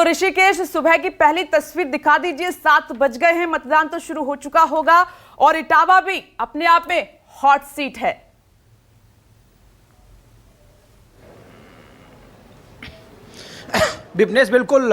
तो ऋषिकेश, सुबह की पहली तस्वीर दिखा दीजिए। 7 बज गए हैं, मतदान तो शुरू हो चुका होगा और इटावा भी अपने आप में हॉट सीट है। विपनेश, बिल्कुल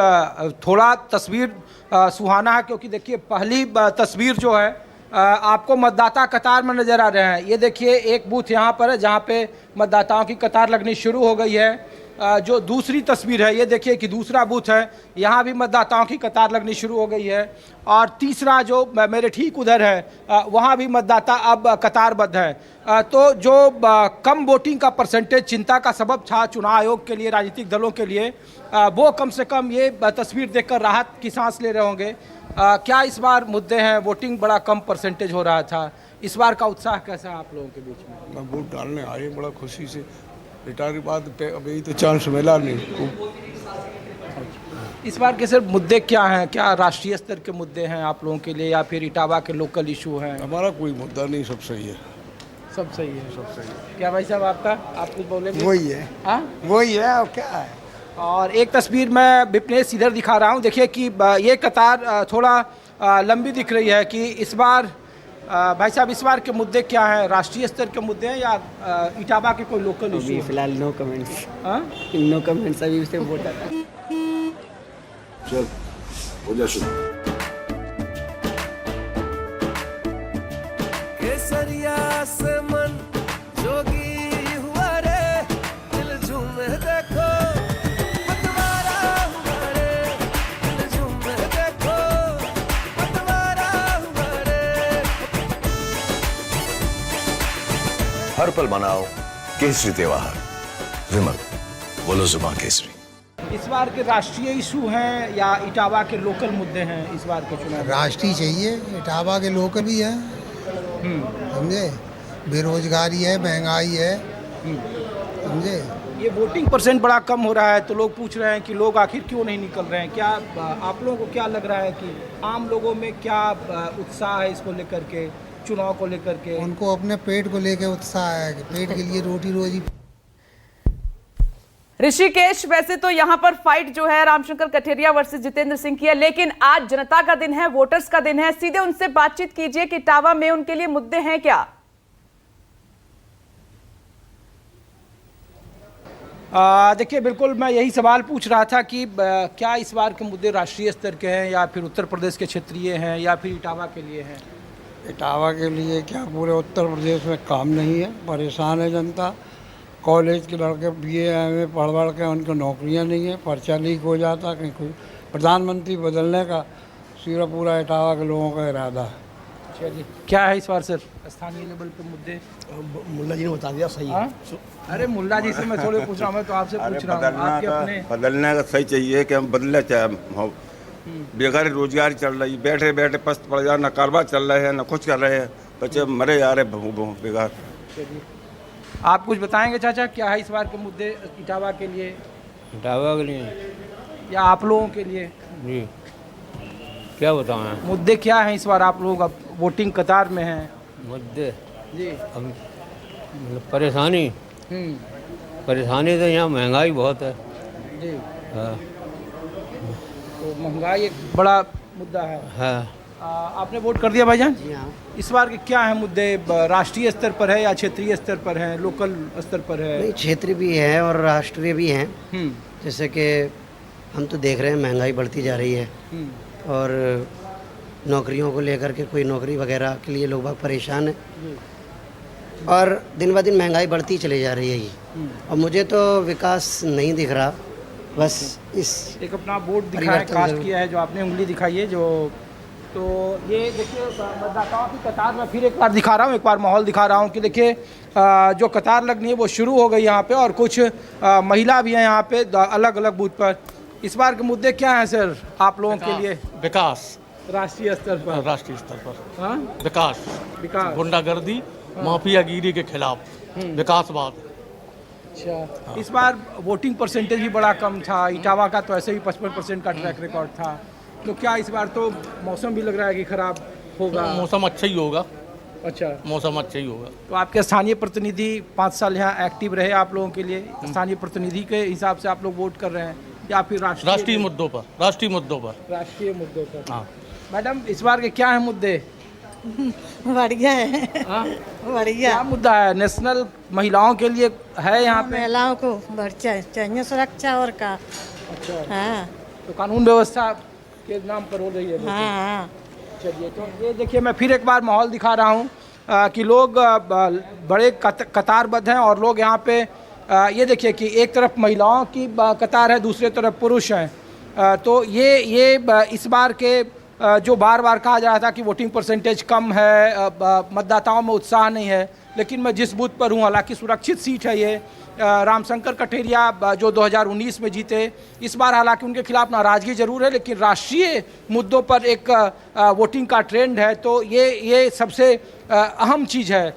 थोड़ा तस्वीर सुहाना है, क्योंकि देखिए पहली तस्वीर जो है आपको मतदाता कतार में नज़र आ रहे हैं। ये देखिए एक बूथ यहाँ पर है जहाँ पे मतदाताओं की कतार लगनी शुरू हो गई है। जो दूसरी तस्वीर है, ये देखिए कि दूसरा बूथ है, यहाँ भी मतदाताओं की कतार लगनी शुरू हो गई है। और तीसरा जो मेरे ठीक उधर है वहाँ भी मतदाता अब कतारबद्ध है। तो जो कम वोटिंग का परसेंटेज चिंता का सबब था चुनाव आयोग के लिए, राजनीतिक दलों के लिए, वो कम से कम ये तस्वीर देखकर राहत की सांस ले रहे होंगे। क्या इस बार मुद्दे हैं? वोटिंग बड़ा कम परसेंटेज हो रहा था, इस बार का उत्साह कैसा है आप लोगों के बीच में? मैं वोट डालने आए बड़ा खुशी से। रिटायर के बाद अभी तो चांस मिला नहीं। इस बार के सर मुद्दे क्या हैं? क्या राष्ट्रीय स्तर के मुद्दे हैं आप लोगों के लिए, या फिर इटावा के लोकल इशू हैं? हमारा कोई मुद्दा नहीं, सब सही है। सब सही है, सब सही है। क्या भाई साहब आपका, आप कुछ बोलेंगे? वही है, हाँ वही है और क्या है। और एक तस्वीर मैं विपनेश इधर दिखा रहा हूँ, देखिए कि ये कतार थोड़ा लंबी दिख रही है। कि इस बार भाई साहब, इस बार के मुद्दे क्या हैं? राष्ट्रीय स्तर के मुद्दे हैं या इटावा के कोई लोकल इशू? अभी फिलहाल नो कमेंट्स। हाँ, नो कमेंट्स, अभी से वोट चल हो जा शुरू। केसरिया से मन जोगी हुआ रे, दिल झूमे देखो पतवारा हुआ रे, दिल झूमे देखो पतवारा हुआ रे। हर पल मनाओ केसरी त्योहार। विमल, बोलो जुबान केसरी। इस बार के राष्ट्रीय इशू हैं या इटावा के लोकल मुद्दे हैं इस बार के चुनाव में? राष्ट्रीय चाहिए, इटावा के लोकल भी है, समझे। बेरोजगारी है, महंगाई है, समझे। ये वोटिंग परसेंट बड़ा कम हो रहा है, तो लोग पूछ रहे हैं कि लोग आखिर क्यों नहीं निकल रहे हैं। क्या आप लोगों को क्या लग रहा है कि आम लोगों में क्या उत्साह है इसको लेकर के, चुनाव को लेकर के? उनको अपने पेट को लेकर उत्साह है कि पेट के लिए रोटी रोजी। ऋषिकेश, वैसे तो यहां पर फाइट जो है रामशंकर कठेरिया वर्सेस जितेंद्र सिंह की है, लेकिन आज जनता का दिन है, वोटर्स का दिन है। सीधे उनसे बातचीत कीजिए कि इटावा में उनके लिए मुद्दे हैं क्या? देखिए, बिल्कुल मैं यही सवाल पूछ रहा था कि क्या इस बार के मुद्दे राष्ट्रीय स्तर के हैं या फिर उत्तर प्रदेश के क्षेत्रीय हैं या फिर इटावा के लिए हैं? इटावा के लिए क्या, पूरे उत्तर प्रदेश में काम नहीं है, परेशान है जनता। कॉलेज के लड़के BA MA पढ़ के उनको नौकरियां नहीं है, पर्चा लीक हो जाता। कहीं कोई प्रधानमंत्री बदलने का पूरा इटावा के लोगों का इरादा है। चलिए, क्या है इस बार सर स्थानीय लेवल पे मुद्दे? मुल्ला जी ने बता दिया, सही है। अरे मुल्ला जी से मैं थोड़े पूछ रहा हूँ, मैं तो आपसे पूछ रहा हूँ। आपके अपने बदलने का सही चाहिए कि हम बदलना चाहे। बेकार रोजगार चल रही, बैठे बैठे पस्त पड़ जा, न कारोबार चल रहे हैं न कुछ कर रहे हैं, बच्चे मरे जा रहे बेकार। आप कुछ बताएंगे चाचा, क्या है इस बार के मुद्दे इटावा के लिए? इटावा के लिए या आप लोगों के लिए? जी, क्या बताएं मुद्दे क्या हैं इस बार? आप लोग अब वोटिंग कतार में हैं। मुद्दे जी, अब मतलब परेशानी तो यहाँ महंगाई बहुत है जी। हाँ, तो महंगाई एक बड़ा मुद्दा है। हाँ। आपने वोट कर दिया भाईजान? जी हाँ। इस बार के क्या है मुद्दे? राष्ट्रीय स्तर पर है या क्षेत्रीय स्तर पर है, लोकल स्तर पर है? नहीं, क्षेत्रीय भी है और राष्ट्रीय भी हैं। जैसे कि हम तो देख रहे हैं महंगाई बढ़ती जा रही है और नौकरियों को लेकर के कोई नौकरी वगैरह के लिए लोग बहुत परेशान हैं और दिन ब दिन महंगाई बढ़ती चली जा रही है ये। और मुझे तो विकास नहीं दिख रहा, बस इस एक अपना बोर्ड दिखाया, कास्ट किया है जो आपने, उंगली दिखाई है जो। तो ये देखिए मतदाताओं की कतार में फिर एक बार दिखा रहा हूँ, एक बार माहौल दिखा रहा हूँ कि देखिए जो कतार लगनी है वो शुरू हो गई यहाँ पे, और कुछ महिला भी हैं यहाँ पे अलग अलग बूथ पर। इस बार के मुद्दे क्या हैं सर आप लोगों के लिए? विकास, राष्ट्रीय स्तर पर। राष्ट्रीय स्तर पर हाँ, विकास, गुंडागर्दी, माफियागिरी के खिलाफ विकासवाद। अच्छा, इस बार वोटिंग परसेंटेज भी बड़ा कम था, इटावा का तो ऐसे भी 55% का ट्रैक रिकॉर्ड था। तो क्या इस बार तो मौसम भी लग रहा है कि खराब होगा? मौसम अच्छा ही होगा। अच्छा, मौसम अच्छा ही होगा। तो आपके स्थानीय प्रतिनिधि 5 साल यहाँ एक्टिव रहे आप लोगों के लिए, स्थानीय प्रतिनिधि के हिसाब से आप लोग वोट कर रहे हैं। या फिर राष्ट्रीय मुद्दों पर, राष्ट्रीय मुद्दों पर। राष्ट्रीय मुद्दों पर? हाँ। मैडम इस बार के क्या है मुद्दे? बढ़िया है, हाँ? बढ़िया। क्या मुद्दा है? नेशनल महिलाओं के लिए है यहाँ पे? महिलाओं को चाहिए सुरक्षा और का। अच्छा। हाँ तो कानून व्यवस्था के नाम पर हो रही है। हाँ। चलिए, तो ये देखिए मैं फिर एक बार माहौल दिखा रहा हूँ कि लोग बड़े कतारबद्ध हैं और लोग यहाँ पे ये देखिए कि एक तरफ महिलाओं की कतार है, दूसरी तरफ पुरुष हैं। तो ये इस बार के जो बार बार कहा जा रहा था कि वोटिंग परसेंटेज कम है, मतदाताओं में उत्साह नहीं है, लेकिन मैं जिस बूथ पर हूँ, हालांकि सुरक्षित सीट है ये, रामशंकर कठेरिया जो 2019 में जीते, इस बार हालांकि उनके खिलाफ नाराजगी जरूर है, लेकिन राष्ट्रीय मुद्दों पर एक वोटिंग का ट्रेंड है। तो ये सबसे अहम चीज़ है।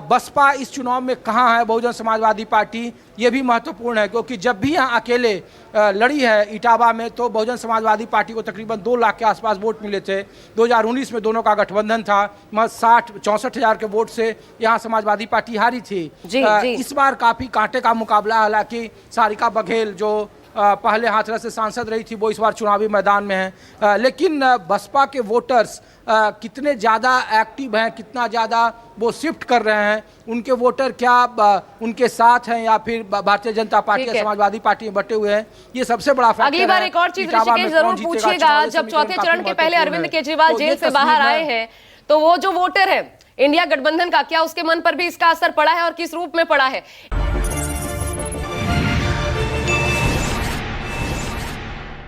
बसपा इस चुनाव में कहाँ है, बहुजन समाजवादी पार्टी, ये भी महत्वपूर्ण है, क्योंककि जब भी यहाँ अकेले लड़ी है इटावा में तो बहुजन समाजवादी पार्टी को तकरीबन 2 लाख के आसपास वोट मिले थे। 2019 में दोनों का गठबंधन था, 64 हज़ार के वोट से यहाँ समाजवादी पार्टी हारी थी। इस बार काफ़ी कांटे का मुकाबला, हालांकि सारिका बघेल जो पहले हाथरस से सांसद रही थी वो इस बार चुनावी मैदान में है, लेकिन बसपा के वोटर्स कितने ज़्यादा एक्टिव हैं, कितना ज़्यादा वो शिफ्ट कर रहे हैं, उनके वोटर क्या उनके साथ हैं या फिर भारतीय जनता पार्टी या समाजवादी पार्टी में बटे हुए हैं, ये सबसे बड़ा फैक्टर है। अगली बार एक और चीज ऋषिकेश जरूर पूछिएगा, जब चौथे चरण के पहले अरविंद केजरीवाल जेल से बाहर आए हैं तो वो जो वोटर है इंडिया गठबंधन का, क्या उसके मन पर भी इसका असर पड़ा है और किस रूप में पड़ा है?